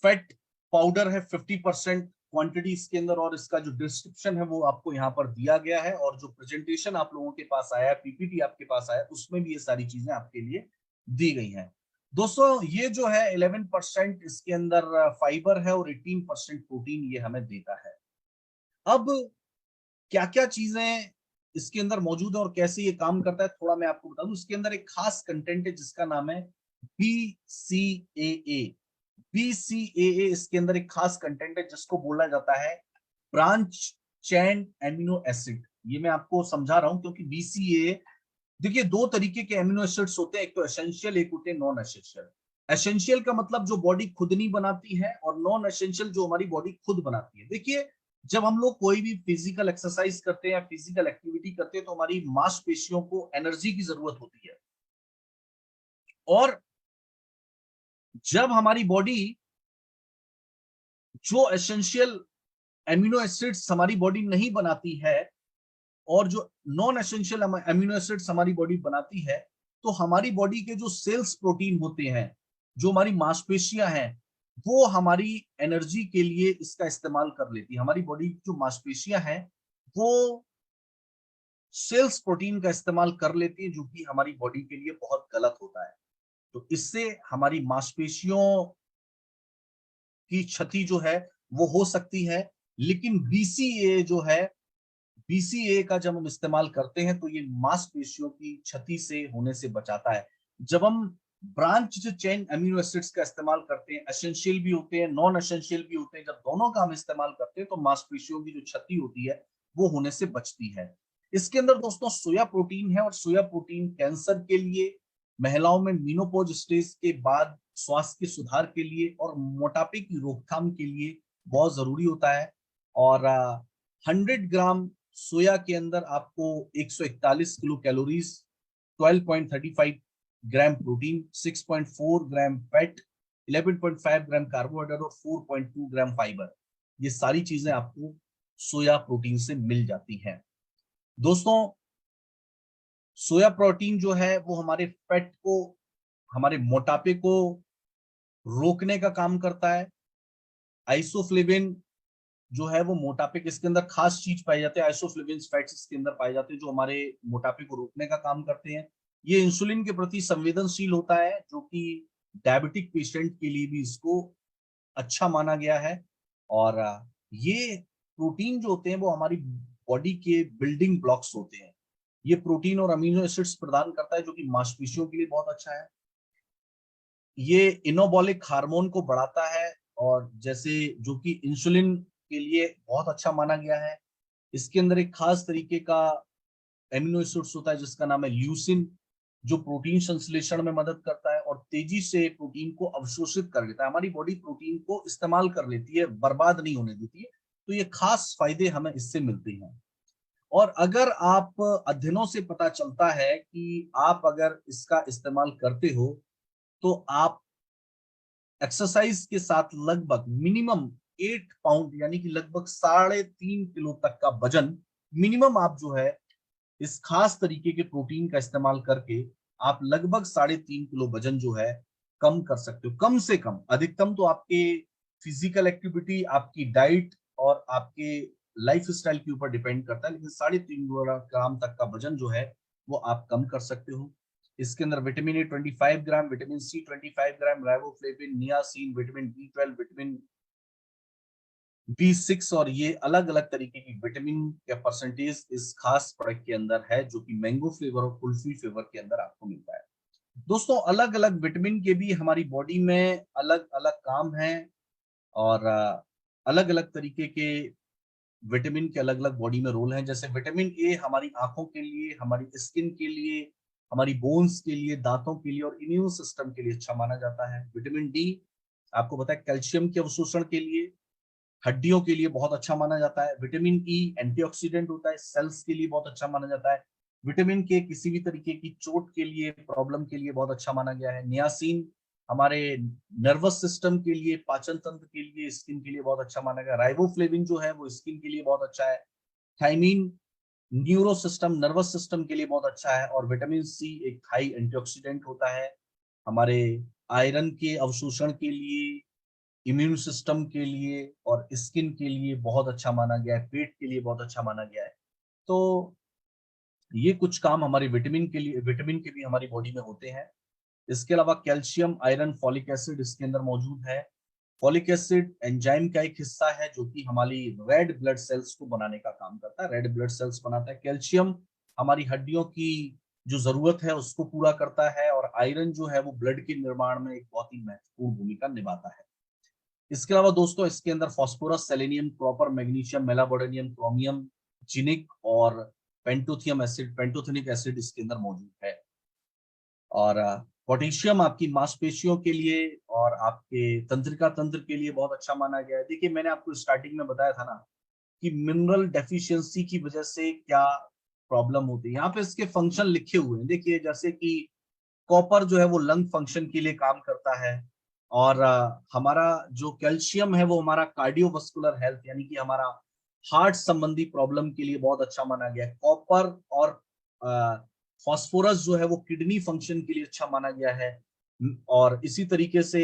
फैट पाउडर है 50% क्वांटिटी इसके अंदर, और इसका जो डिस्क्रिप्शन है वो आपको यहाँ पर दिया गया है, और जो प्रेजेंटेशन आप लोगों के पास आया है, पीपीटी आपके पास आया, उसमें भी ये सारी चीजें आपके लिए दी गई हैं। दोस्तों, ये जो है 11% इसके अंदर फाइबर है, और 18% प्रोटीन ये हमें देता है। अब क्या क्या चीजें इसके अंदर मौजूद है और कैसे ये काम करता है, थोड़ा मैं आपको बता दूं। इसके अंदर एक खास कंटेंट है जिसका नाम है BCAA। BCAA इसके अंदर एक खास कंटेंट है जिसको बोला जाता है ब्रांच चेन एमिनो एसिड। ये मैं आपको समझा रहा हूं क्योंकि BCAA, देखिए, दो तरीके के एमिनो एसिड्स होते हैं, एक तो एसेंशियल, एक होते हैं नॉन एसेंशियल। एसेंशियल का मतलब जो बॉडी खुद नहीं बनाती है, और नॉन एसेंशियल जो हमारी बॉडी खुद बनाती है। देखिए, जब हम लोग कोई भी फिजिकल एक्सरसाइज करते हैं या फिजिकल एक्टिविटी करते हैं, तो हमारी मांसपेशियों को एनर्जी की जरूरत होती है, और जब हमारी बॉडी जो एसेंशियल एमिनो एसिड्स हमारी बॉडी नहीं बनाती है, और जो नॉन एसेंशियल एमिनो एसिड्स हमारी बॉडी बनाती है, तो हमारी बॉडी के जो सेल्स प्रोटीन होते हैं, जो हमारी मांसपेशियां हैं, वो हमारी एनर्जी के लिए इसका इस्तेमाल कर लेती है। हमारी बॉडी की जो मांसपेशियां हैं वो सेल्स प्रोटीन का इस्तेमाल कर लेती है, जो कि हमारी बॉडी के लिए बहुत गलत होता है। तो इससे हमारी मांसपेशियों की क्षति जो है वो हो सकती है। लेकिन BCAA जो है, BCAA का जब हम इस्तेमाल करते हैं तो ये मांसपेशियों की क्षति से होने से बचाता है। जब हम ब्रांच चेन अमीनो एसिड्स का इस्तेमाल करते हैं, एसेंशियल भी होते हैं, नॉन एसेंशियल भी होते हैं। जब दोनों का हम इस्तेमाल करते हैं तो मांसपेशियों की जो क्षति होती है वो होने से बचती है। इसके अंदर दोस्तों सोया प्रोटीन है, और सोया प्रोटीन कैंसर के लिए, महिलाओं में मीनोपॉज स्टेज के बाद स्वास्थ्य के सुधार के लिए और मोटापे की रोकथाम के लिए बहुत जरूरी होता है। और 100 ग्राम सोया के अंदर आपको 141 किलो कैलोरीज, 12.35 ग्राम प्रोटीन, 6.4 ग्राम फैट, 11.5 ग्राम कार्बोहाइड्रेट और 4.2 ग्राम फाइबर, ये सारी चीजें आपको सोया प्रोटीन से मिल जाती हैं। दोस्तों सोया प्रोटीन जो है वो हमारे फैट को, हमारे मोटापे को रोकने का काम करता है। आइसोफ्लेविन जो है वो मोटापे के, इसके अंदर खास चीज पाई जाती है, आइसोफ्लेविन फैट्स इसके अंदर पाए जाते हैं जो हमारे मोटापे को रोकने का काम करते हैं। ये इंसुलिन के प्रति संवेदनशील होता है, जो कि डायबिटिक पेशेंट के लिए भी इसको अच्छा माना गया है। और ये प्रोटीन जो होते हैं वो हमारी बॉडी के बिल्डिंग ब्लॉक्स होते हैं। ये प्रोटीन और अमीनो एसिड्स प्रदान करता है जो कि मांसपेशियों के लिए बहुत अच्छा है। ये इनोबॉलिक हार्मोन को बढ़ाता है, और जैसे जो कि इंसुलिन के लिए बहुत अच्छा माना गया है। इसके अंदर एक खास तरीके का एमिनो एसिड्स होता है जिसका नाम है ल्यूसिन, जो प्रोटीन संश्लेषण में मदद करता है और तेजी से प्रोटीन को अवशोषित कर लेता है। हमारी बॉडी प्रोटीन को इस्तेमाल कर लेती है, बर्बाद नहीं होने देती है। तो ये खास फायदे हमें इससे मिलते हैं। और अगर आप अध्ययनों से पता चलता है कि आप अगर इसका इस्तेमाल करते हो तो आप एक्सरसाइज के साथ लगभग मिनिमम 8 पाउंड यानी कि लगभग 3.5 किलो तक का वजन मिनिमम, आप जो है इस खास तरीके के प्रोटीन का इस्तेमाल करके आप लगभग 3.5 किलो वजन जो है कम कर सकते हो, कम से कम। अधिकतम तो आपके फिजिकल एक्टिविटी, आपकी डाइट और आपके लाइफ स्टाइल के ऊपर डिपेंड करता है, लेकिन 3.5 ग्राम तक का वजन जो है वो आप कम कर सकते हो। इसके अंदर vitamin A 25 gram, vitamin C 25 gram, riboflavin, niacin, vitamin B 12, vitamin B 6, और ये अलग अलग तरीके की विटामिन का परसेंटेज इस खास प्रोडक्ट के अंदर है जो कि मैंगो फ्लेवर और कुल्फी फ्लेवर के अंदर आपको मिलता है। दोस्तों अलग अलग विटामिन के भी हमारी बॉडी में अलग अलग काम है, और अलग अलग तरीके के विटामिन के अलग अलग बॉडी में रोल हैं। जैसे विटामिन ए हमारी आंखों के लिए, हमारी स्किन के लिए, हमारी बोन्स के लिए, दांतों के लिए और इम्यून सिस्टम के लिए अच्छा माना जाता है। विटामिन डी आपको पता है कैल्शियम के अवशोषण के लिए, हड्डियों के लिए बहुत अच्छा माना जाता है। विटामिन ई एंटीऑक्सीडेंट होता है, सेल्स के लिए बहुत अच्छा माना जाता है। विटामिन के किसी भी तरीके की चोट के लिए, प्रॉब्लम के लिए बहुत अच्छा माना गया है। नियासिन हमारे नर्वस सिस्टम के लिए, पाचन तंत्र के लिए, स्किन के लिए बहुत अच्छा माना गया। राइबोफ्लेविन जो है वो स्किन के लिए बहुत अच्छा है। Thiamine neuro system, nervous system के लिए बहुत अच्छा है। और विटामिन सी एक हाई एंटीऑक्सीडेंट होता है, हमारे आयरन के अवशोषण के लिए, इम्यून सिस्टम के लिए और स्किन के लिए बहुत अच्छा माना गया है, पेट के लिए बहुत अच्छा माना गया है। तो ये कुछ काम हमारे विटामिन के लिए, विटामिन के भी हमारी बॉडी में होते हैं। इसके अलावा कैल्शियम, आयरन, फॉलिक एसिड इसके अंदर मौजूद है। फॉलिक एसिड एंजाइम का एक हिस्सा है जो कि हमारी रेड ब्लड सेल्स को बनाने का काम करता है, रेड ब्लड सेल्स बनाता है। कैल्शियम हमारी हड्डियों की जो जरूरत है उसको पूरा करता है, और आयरन जो है वो ब्लड के निर्माण में एक बहुत ही महत्वपूर्ण भूमिका निभाता है। इसके अलावा दोस्तों इसके अंदर phosphorus, selenium, copper, magnesium, molybdenum, chromium, zinc और पेंटोथियम एसिड, पेंटोथेनिक एसिड इसके अंदर मौजूद है। और पोटेशियम आपकी मांसपेशियों के लिए और आपके तंत्रिका तंत्र के लिए बहुत अच्छा माना गया है। देखिए मैंने आपको स्टार्टिंग में बताया था ना कि मिनरल डेफिशिएंसी की वजह से क्या प्रॉब्लम होती है। यहाँ पे इसके फंक्शन लिखे हुए हैं, देखिए जैसे कि कॉपर जो है वो लंग फंक्शन के लिए काम करता है, और हमारा जो कैल्शियम है वो हमारा कार्डियोवास्कुलर हेल्थ यानी कि हमारा हार्ट संबंधी प्रॉब्लम के लिए बहुत अच्छा माना गया है। कॉपर और फास्फोरस जो है वो किडनी फंक्शन के लिए अच्छा माना गया है। और इसी तरीके से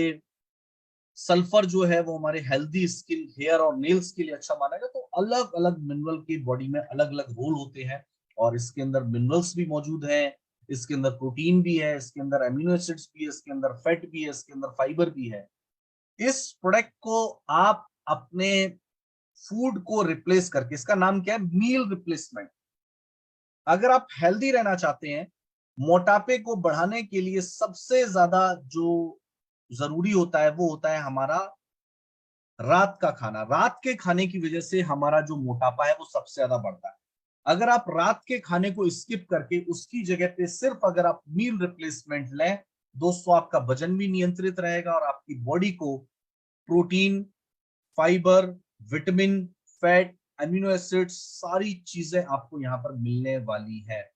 सल्फर जो है वो हमारे हेल्दी स्किन, हेयर और नेल्स के लिए अच्छा माना गया। तो अलग अलग मिनरल की बॉडी में अलग अलग रोल होते हैं, और इसके अंदर मिनरल्स भी मौजूद हैं, इसके अंदर प्रोटीन भी है, इसके अंदर अमीनो एसिड्स भी है, इसके अंदर फैट भी है, इसके अंदर फाइबर भी है। इस प्रोडक्ट को आप अपने फूड को रिप्लेस करके, इसका नाम क्या है, मील रिप्लेसमेंट। अगर आप हेल्दी रहना चाहते हैं मोटापे को बढ़ाने के लिए सबसे ज्यादा जो जरूरी होता है वो होता है हमारा रात का खाना। रात के खाने की वजह से हमारा जो मोटापा है वो सबसे ज्यादा बढ़ता है। अगर आप रात के खाने को स्किप करके उसकी जगह पे सिर्फ अगर आप मील रिप्लेसमेंट लें दोस्तों, आपका वजन भी नियंत्रित रहेगा और आपकी बॉडी को protein, fibre, vitamin, fat, amino acid सारी चीजें आपको यहाँ पर मिलने वाली है।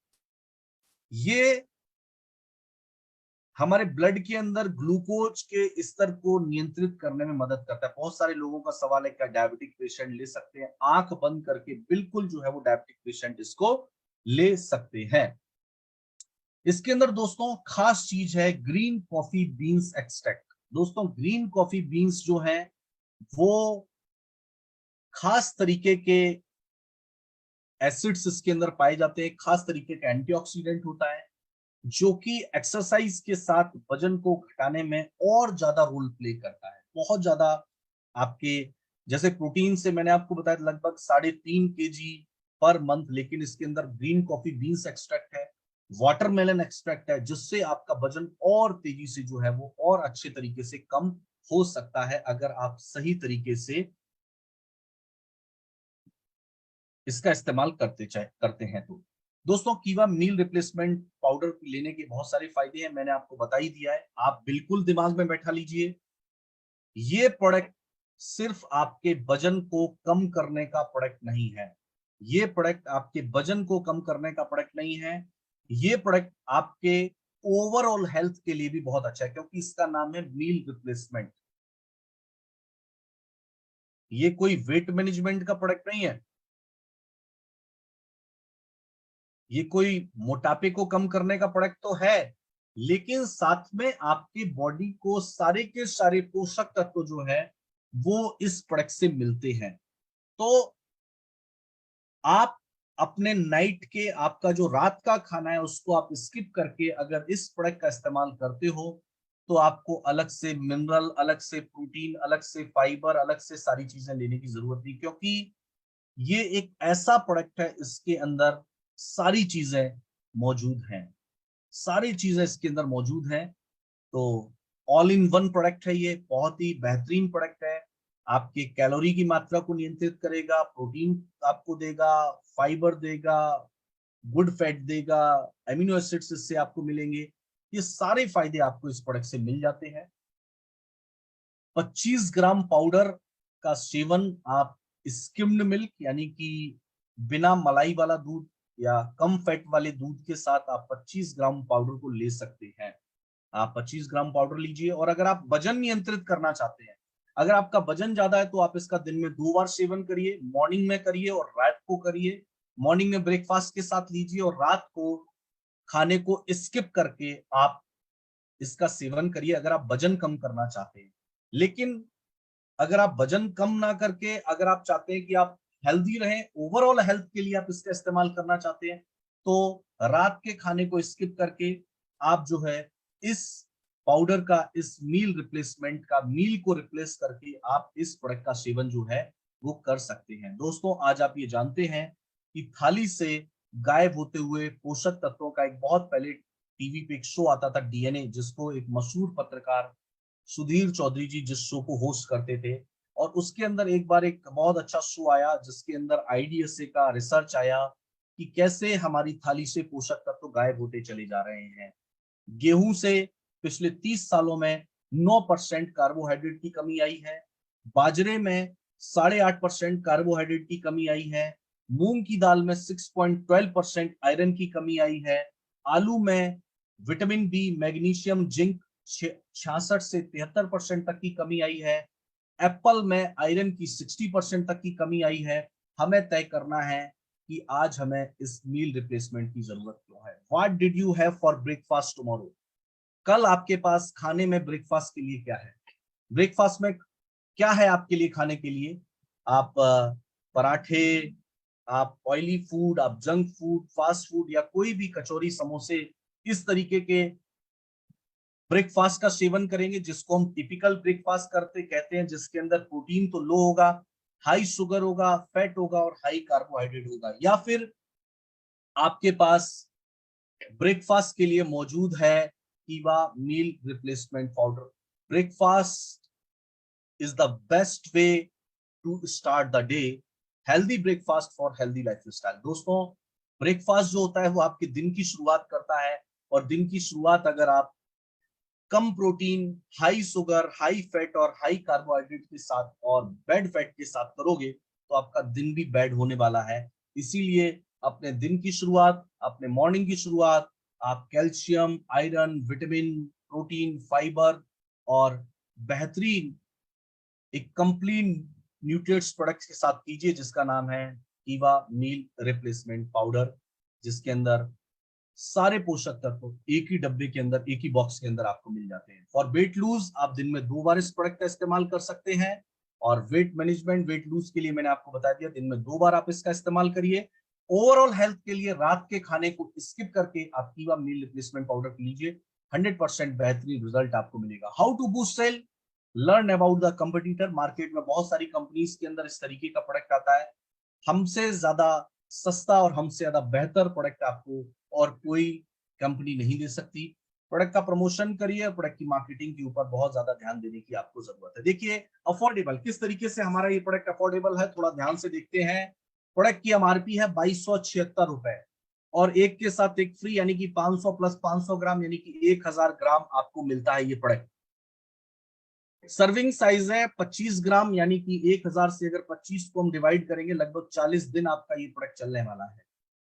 ये हमारे ब्लड के अंदर ग्लूकोज के स्तर को नियंत्रित करने में मदद करता है। बहुत सारे लोगों का सवाल है क्या डायबिटिक पेशेंट ले सकते हैं? आंख बंद करके बिल्कुल जो है वो डायबिटिक पेशेंट इसको ले सकते हैं। इसके अंदर दोस्तों खास चीज है ग्रीन कॉफी बीन्स एक्सट्रैक्ट। दोस्तों ग्रीन कॉफी बीन्स जो है वो खास तरीके के एसिड्स इसके अंदर पाए जाते हैं, खास तरीके का एंटीऑक्सीडेंट होता है जो कि एक्सरसाइज के साथ वजन को घटाने में और ज्यादा रोल प्ले करता है। बहुत ज्यादा आपके जैसे प्रोटीन से मैंने आपको बताया लगभग 3.5 kg पर मंथ, लेकिन इसके अंदर ग्रीन कॉफी बीन्स एक्सट्रैक्ट है, वाटरमेलन एक्सट्रैक्ट है, जिससे आपका वजन और तेजी से जो है वो और अच्छे तरीके से कम हो सकता है अगर आप सही तरीके से इसका इस्तेमाल करते हैं तो। दोस्तों कीवा मील रिप्लेसमेंट पाउडर लेने के बहुत सारे फायदे हैं, मैंने आपको बता ही दिया है। आप बिल्कुल दिमाग में बैठा लीजिए, ये प्रोडक्ट सिर्फ आपके वजन को कम करने का प्रोडक्ट नहीं है। ये प्रोडक्ट आपके वजन को कम करने का प्रोडक्ट नहीं है। ये प्रोडक्ट आपके ओवरऑल हेल्थ के लिए भी बहुत अच्छा है, क्योंकि इसका नाम है मील रिप्लेसमेंट। ये कोई वेट मैनेजमेंट का प्रोडक्ट नहीं है, ये कोई मोटापे को कम करने का प्रोडक्ट तो है, लेकिन साथ में आपकी बॉडी को सारे के सारे पोषक तत्व जो है वो इस प्रोडक्ट से मिलते हैं। तो आप अपने नाइट के आपका जो रात का खाना है उसको आप स्किप करके अगर इस प्रोडक्ट का इस्तेमाल करते हो तो आपको अलग से मिनरल, अलग से प्रोटीन, अलग से फाइबर, अलग से सारी चीजें लेने की जरूरत नहीं, क्योंकि ये एक ऐसा प्रोडक्ट है इसके अंदर सारी चीजें मौजूद हैं। सारी चीजें इसके अंदर मौजूद हैं। तो ऑल इन वन प्रोडक्ट है, ये बहुत ही बेहतरीन प्रोडक्ट है। आपके कैलोरी की मात्रा को नियंत्रित करेगा, प्रोटीन आपको देगा, फाइबर देगा, गुड फैट देगा, एमिनो एसिड्स इससे आपको मिलेंगे। ये सारे फायदे आपको इस प्रोडक्ट से मिल जाते हैं। 25 ग्राम पाउडर का सेवन आप स्किम्ड मिल्क यानी कि बिना मलाई वाला दूध या कम फैट वाले दूध के साथ आप 25 ग्राम पाउडर को ले सकते हैं। आप 25 ग्राम पाउडर लीजिए, और अगर आप वजन नियंत्रित करना चाहते हैं, अगर आपका वजन ज्यादा है तो आप इसका दिन में 2 बार सेवन करिए, मॉर्निंग में करिए और रात को करिए। मॉर्निंग में ब्रेकफास्ट के साथ लीजिए और रात को खाने को स्किप करके आप इसका सेवन करिए अगर आप वजन कम करना चाहते हैं। लेकिन अगर आप वजन कम ना करके अगर आप चाहते हैं कि आप हेल्दी रहें, ओवरऑल हेल्थ के लिए आप इसका इस्तेमाल करना चाहते हैं, तो रात के खाने को स्किप करके आप जो है इस पाउडर का, इस मील रिप्लेसमेंट का, मील को रिप्लेस करके आप इस प्रोडक्ट का सेवन जो है वो कर सकते हैं। दोस्तों आज आप ये जानते हैं कि थाली से गायब होते हुए पोषक तत्वों का एक बहुत पहले टीवी पे एक शो आता था डीएनए, जिसको एक मशहूर पत्रकार सुधीर चौधरी जी जिस शो को होस्ट करते थे, और उसके अंदर एक बार एक बहुत अच्छा शो आया जिसके अंदर आईडीएसए का रिसर्च आया कि कैसे हमारी थाली से पोषक तत्व गायब होते चले जा रहे हैं। गेहूं से पिछले 30 सालों में 9% कार्बोहाइड्रेट की कमी आई है, बाजरे में 8.5% कार्बोहाइड्रेट की कमी आई है, मूंग की दाल में 6.12% आयरन की कमी आई है, आलू में विटामिन बी, मैग्नीशियम, जिंक 66 से 73% तक की कमी आई है, एप्पल में आयरन की 60% तक की कमी आई है। हमें तय करना है कि आज हमें इस मील रिप्लेसमेंट की जरूरत क्यों है। What did you have for breakfast tomorrow? कल आपके पास खाने में ब्रेकफास्ट के लिए क्या है? ब्रेकफास्ट में क्या है आपके लिए खाने के लिए? आप पराठे, आप ऑयली फूड, आप जंक फूड, फास्ट फूड, या कोई भी कचौरी, समोसे, इस तरीके के ब्रेकफास्ट का सेवन करेंगे जिसको हम टिपिकल ब्रेकफास्ट करते कहते हैं, जिसके अंदर प्रोटीन तो लो होगा, हाई शुगर होगा, फैट होगा और हाई कार्बोहाइड्रेट होगा? या फिर आपके पास ब्रेकफास्ट के लिए मौजूद है कीवा meal replacement powder. Breakfast is the best way to start the day. Healthy breakfast for healthy lifestyle. दोस्तों, ब्रेकफास्ट जो होता है वो आपके दिन की शुरुआत करता है, और दिन की शुरुआत अगर आप कम protein, high sugar, high fat और हाई कार्बोहाइड्रेट के साथ और बैड फैट के साथ करोगे तो आपका दिन भी बैड होने वाला है। इसीलिए अपने दिन की शुरुआत, अपने मॉर्निंग की शुरुआत आप calcium, iron, vitamin, protein, fibre और बेहतरीन एक कंप्लीट न्यूट्रिएंट्स प्रोडक्ट्स के साथ कीजिए, जिसका नाम है कीवा मील रिप्लेसमेंट पाउडर, जिसके अंदर सारे पोषक तत्व एक ही डब्बे के अंदर, एक ही बॉक्स के अंदर आपको मिल जाते हैं। फॉर वेट लूज आप दिन में 2 बार इस प्रोडक्ट का इस्तेमाल कर सकते हैं, और वेट मैनेजमेंट, वेट लूज के लिए मैंने आपको बता दिया दिन में 2 बार आप इसका इस्तेमाल करिए। ओवरऑल हेल्थ के लिए रात के खाने को स्किप करके आप कीवा मील रिप्लेसमेंट पाउडर लीजिए, 100% बेहतरीन रिजल्ट आपको मिलेगा। How to boost sale, learn about the competitor. Market में बहुत सारी कंपनीज के अंदर इस तरीके का प्रोडक्ट आता है, हमसे ज्यादा सस्ता और हमसे ज्यादा बेहतर प्रोडक्ट आपको और कोई कंपनी नहीं दे सकती। प्रोडक्ट का प्रमोशन करिए, प्रोडक्ट की मार्केटिंग के ऊपर बहुत ज्यादा ध्यान देने की आपको जरूरत है। देखिए, अफोर्डेबल किस तरीके से हमारा ये प्रोडक्ट अफोर्डेबल है, थोड़ा ध्यान से देखते हैं। प्रोडक्ट की एमआरपी है 2276 रुपए, और एक के साथ एक फ्री, यानी कि 500 प्लस 500 ग्राम यानी कि 1000 ग्राम आपको मिलता है ये प्रोडक्ट। सर्विंग साइज है 25 ग्राम, यानी कि 1000 से अगर 25 को हम डिवाइड करेंगे, लगभग 40 दिन आपका ये प्रोडक्ट चलने वाला है।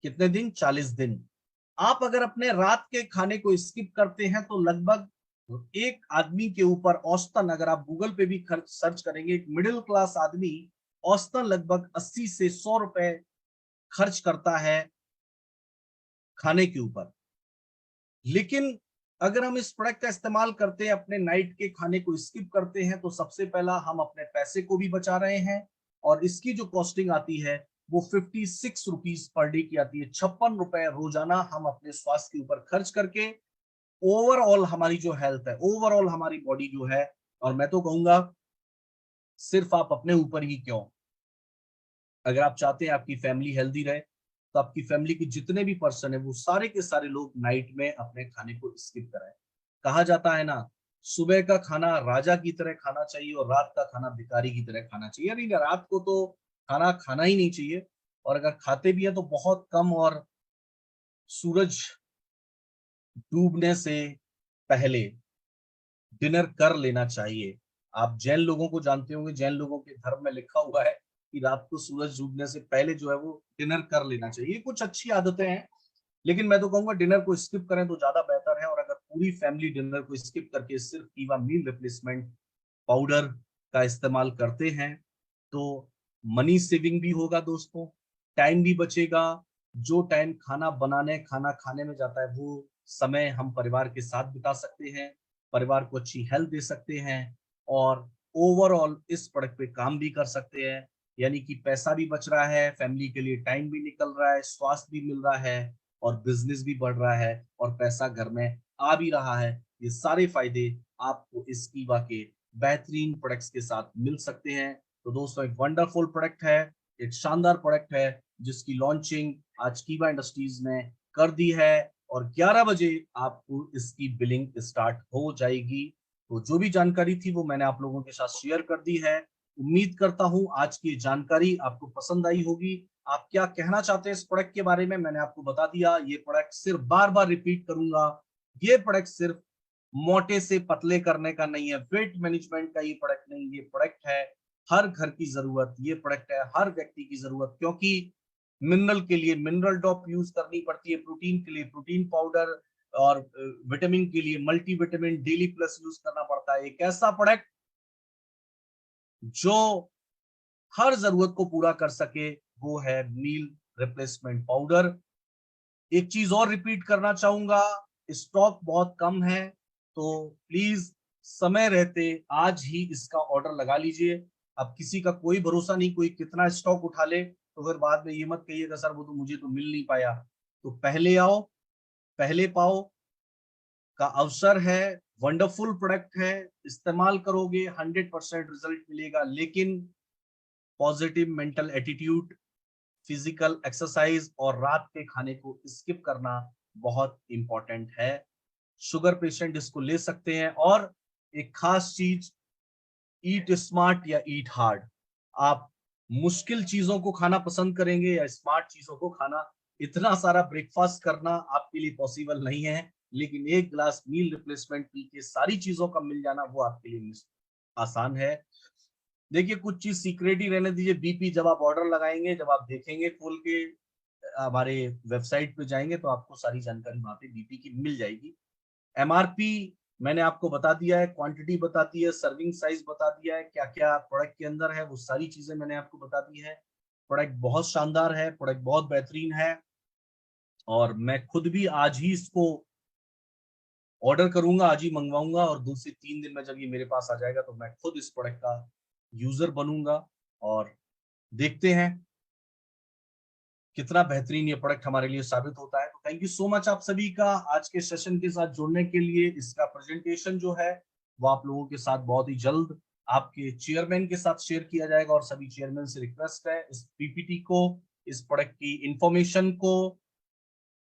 कितने दिन? 40 दिन। आप अगर अपने रात के खाने को स्किप करते हैं तो लगभग एक आदमी के ऊपर औसतन, अगर आप गूगल पे भी खर्च सर्च करेंगे, एक मिडिल क्लास आदमी औसतन लगभग 80 से 100 रुपए खर्च करता है खाने के ऊपर। लेकिन अगर हम इस प्रोडक्ट का इस्तेमाल करते हैं, अपने नाइट के खाने को स्किप करते हैं, तो सबसे पहला हम अपने पैसे को भी बचा रहे हैं, और इसकी जो कॉस्टिंग आती है वो 56 रुपीज पर डे की आती है। 56 रुपए रोजाना हम अपने स्वास्थ्य के ऊपर खर्च करके ओवरऑल हमारी जो हेल्थ है, ओवरऑल हमारी बॉडी जो है, और मैं तो कहूंगा सिर्फ आप अपने ऊपर ही क्यों, अगर आप चाहते हैं आपकी फैमिली हेल्दी रहे, तो आपकी फैमिली के जितने भी पर्सन है वो सारे के सारे लोग नाइट में अपने खाने को स्किप कराएं। कहा जाता है ना, सुबह का खाना राजा की तरह खाना चाहिए और रात का खाना भिखारी की तरह खाना चाहिए। यानी रात को तो खाना खाना ही नहीं चाहिए, और अगर खाते भी है तो बहुत कम, और सूरज डूबने से पहले डिनर कर लेना चाहिए। आप जैन लोगों को जानते होंगे, जैन लोगों के धर्म में लिखा हुआ है कि रात को सूरज डूबने से पहले जो है वो डिनर कर लेना चाहिए। कुछ अच्छी आदतें हैं, लेकिन मैं तो कहूंगा डिनर को स्किप करें तो ज्यादा बेहतर है। और अगर पूरी फैमिली डिनर को स्किप करके सिर्फ कीवा मील रिप्लेसमेंट पाउडर का इस्तेमाल करते हैं तो मनी सेविंग भी होगा दोस्तों, टाइम भी बचेगा। जो टाइम खाना बनाने, खाना खाने में जाता है, वो समय हम परिवार के साथ बिता सकते हैं, परिवार को अच्छी हेल्थ दे सकते हैं, और ओवरऑल इस प्रोडक्ट पे काम भी कर सकते हैं। यानी कि पैसा भी बच रहा है, फैमिली के लिए टाइम भी निकल रहा है, स्वास्थ्य भी मिल रहा है, और बिजनेस भी बढ़ रहा है, और पैसा घर में आ भी रहा है। ये सारे फायदे आपको इस कीवा के बेहतरीन प्रोडक्ट्स के साथ मिल सकते हैं। तो दोस्तों, एक वंडरफुल प्रोडक्ट है, एक शानदार प्रोडक्ट है, जिसकी लॉन्चिंग आज कीवा इंडस्ट्रीज ने कर दी है, और 11 बजे आपको इसकी बिलिंग स्टार्ट हो जाएगी। तो जो भी जानकारी थी वो मैंने आप लोगों के साथ शेयर कर दी है। उम्मीद करता हूं आज की जानकारी आपको पसंद आई होगी। आप क्या कहना चाहते हैं इस प्रोडक्ट के बारे में, मैंने आपको बता दिया। ये प्रोडक्ट सिर्फ, बार बार रिपीट करूंगा, ये प्रोडक्ट सिर्फ मोटे से पतले करने का नहीं है, वेट मैनेजमेंट का ये प्रोडक्ट नहीं, ये प्रोडक्ट है हर घर की जरूरत, ये प्रोडक्ट है हर व्यक्ति की जरूरत। क्योंकि मिनरल के लिए मिनरल ड्रॉप यूज करनी पड़ती है, प्रोटीन के लिए प्रोटीन पाउडर, और विटामिन के लिए multi vitamin daily plus use करना पड़ता है। एक ऐसा प्रोडक्ट जो हर जरूरत को पूरा कर सके, वो है मील रिप्लेसमेंट पाउडर। एक चीज और रिपीट करना चाहूंगा, स्टॉक बहुत कम है, तो प्लीज समय रहते आज ही इसका ऑर्डर लगा लीजिए। अब किसी का कोई भरोसा नहीं, कोई कितना स्टॉक उठा ले तो फिर बाद में ये मत कहिएगा सर वो तो मुझे तो मिल नहीं पाया। तो पहले आओ पहले पाओ का अवसर है, वंडरफुल प्रोडक्ट है, इस्तेमाल करोगे 100% रिजल्ट मिलेगा। लेकिन positive mental attitude, physical exercise और रात के खाने को स्किप करना बहुत इंपॉर्टेंट है। शुगर पेशेंट इसको ले सकते हैं। और एक खास चीज, ईट स्मार्ट या ईट हार्ड। आप मुश्किल चीजों को खाना पसंद करेंगे या स्मार्ट चीजों को खाना? इतना सारा ब्रेकफास्ट करना आपके लिए पॉसिबल नहीं है, लेकिन एक ग्लास मील रिप्लेसमेंट पी के सारी चीजों का मिल जाना वो आपके लिए आसान है। देखिए, कुछ चीज सीक्रेट ही रहने दीजिए। बीपी जब आप ऑर्डर लगाएंगे, जब आप देखेंगे खोल के, हमारे वेबसाइट पे जाएंगे तो आपको सारी जानकारी वहां पे बीपी की मिल जाएगी। एमआरपी मैंने आपको बता दिया है, क्वांटिटी बता दी है, सर्विंग साइज बता दिया है, क्या क्या प्रोडक्ट के अंदर है वो सारी चीजें मैंने आपको बता दी है। प्रोडक्ट बहुत शानदार है, प्रोडक्ट बहुत बेहतरीन है, और मैं खुद भी आज ही इसको ऑर्डर करूंगा, आज ही मंगवाऊंगा, और 2 से 3 दिन में जब ये मेरे पास आ जाएगा तो मैं खुद इस प्रोडक्ट का यूजर बनूंगा। और देखते हैं कितना बेहतरीन ये प्रोडक्ट हमारे लिए साबित होता है। तो थैंक यू सो मच आप सभी का आज के सेशन के साथ जुड़ने के लिए। इसका प्रेजेंटेशन जो है वो आप लोगों के साथ बहुत ही जल्द आपके चेयरमैन के साथ शेयर किया जाएगा, और सभी चेयरमैन से रिक्वेस्ट है इस पीपीटी को, इस प्रोडक्ट की इंफॉर्मेशन को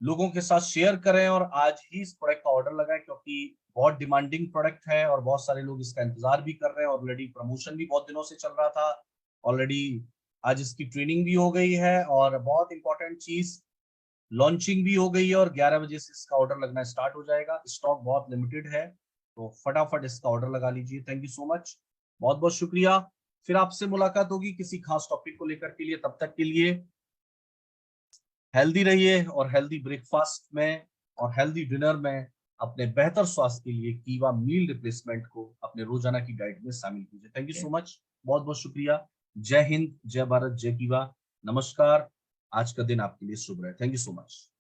लोगों के साथ शेयर करें और आज ही इस प्रोडक्ट का ऑर्डर लगाएं, क्योंकि बहुत डिमांडिंग प्रोडक्ट है और बहुत सारे लोग इसका इंतजार भी कर रहे हैं। ऑलरेडी प्रमोशन भी बहुत दिनों से चल रहा था। ऑलरेडी आज इसकी ट्रेनिंग भी हो गई है, और बहुत इंपॉर्टेंट चीज, लॉन्चिंग भी हो गई है, और 11 बजे से इसका ऑर्डर लगना स्टार्ट हो जाएगा। स्टॉक बहुत लिमिटेड है, तो फटाफट इसका ऑर्डर लगा लीजिए। थैंक यू सो मच, बहुत बहुत शुक्रिया। फिर आपसे मुलाकात होगी किसी खास टॉपिक को लेकर के लिए। तब तक के लिए हेल्दी रहिए, और हेल्दी ब्रेकफास्ट में और हेल्दी डिनर में अपने बेहतर स्वास्थ्य के लिए कीवा मील रिप्लेसमेंट को अपने रोजाना की डाइट में शामिल कीजिए। थैंक यू सो मच, बहुत बहुत शुक्रिया। जय हिंद, जय भारत, जय कीवा। नमस्कार। आज का दिन आपके लिए शुभ रहे। Thank you so much.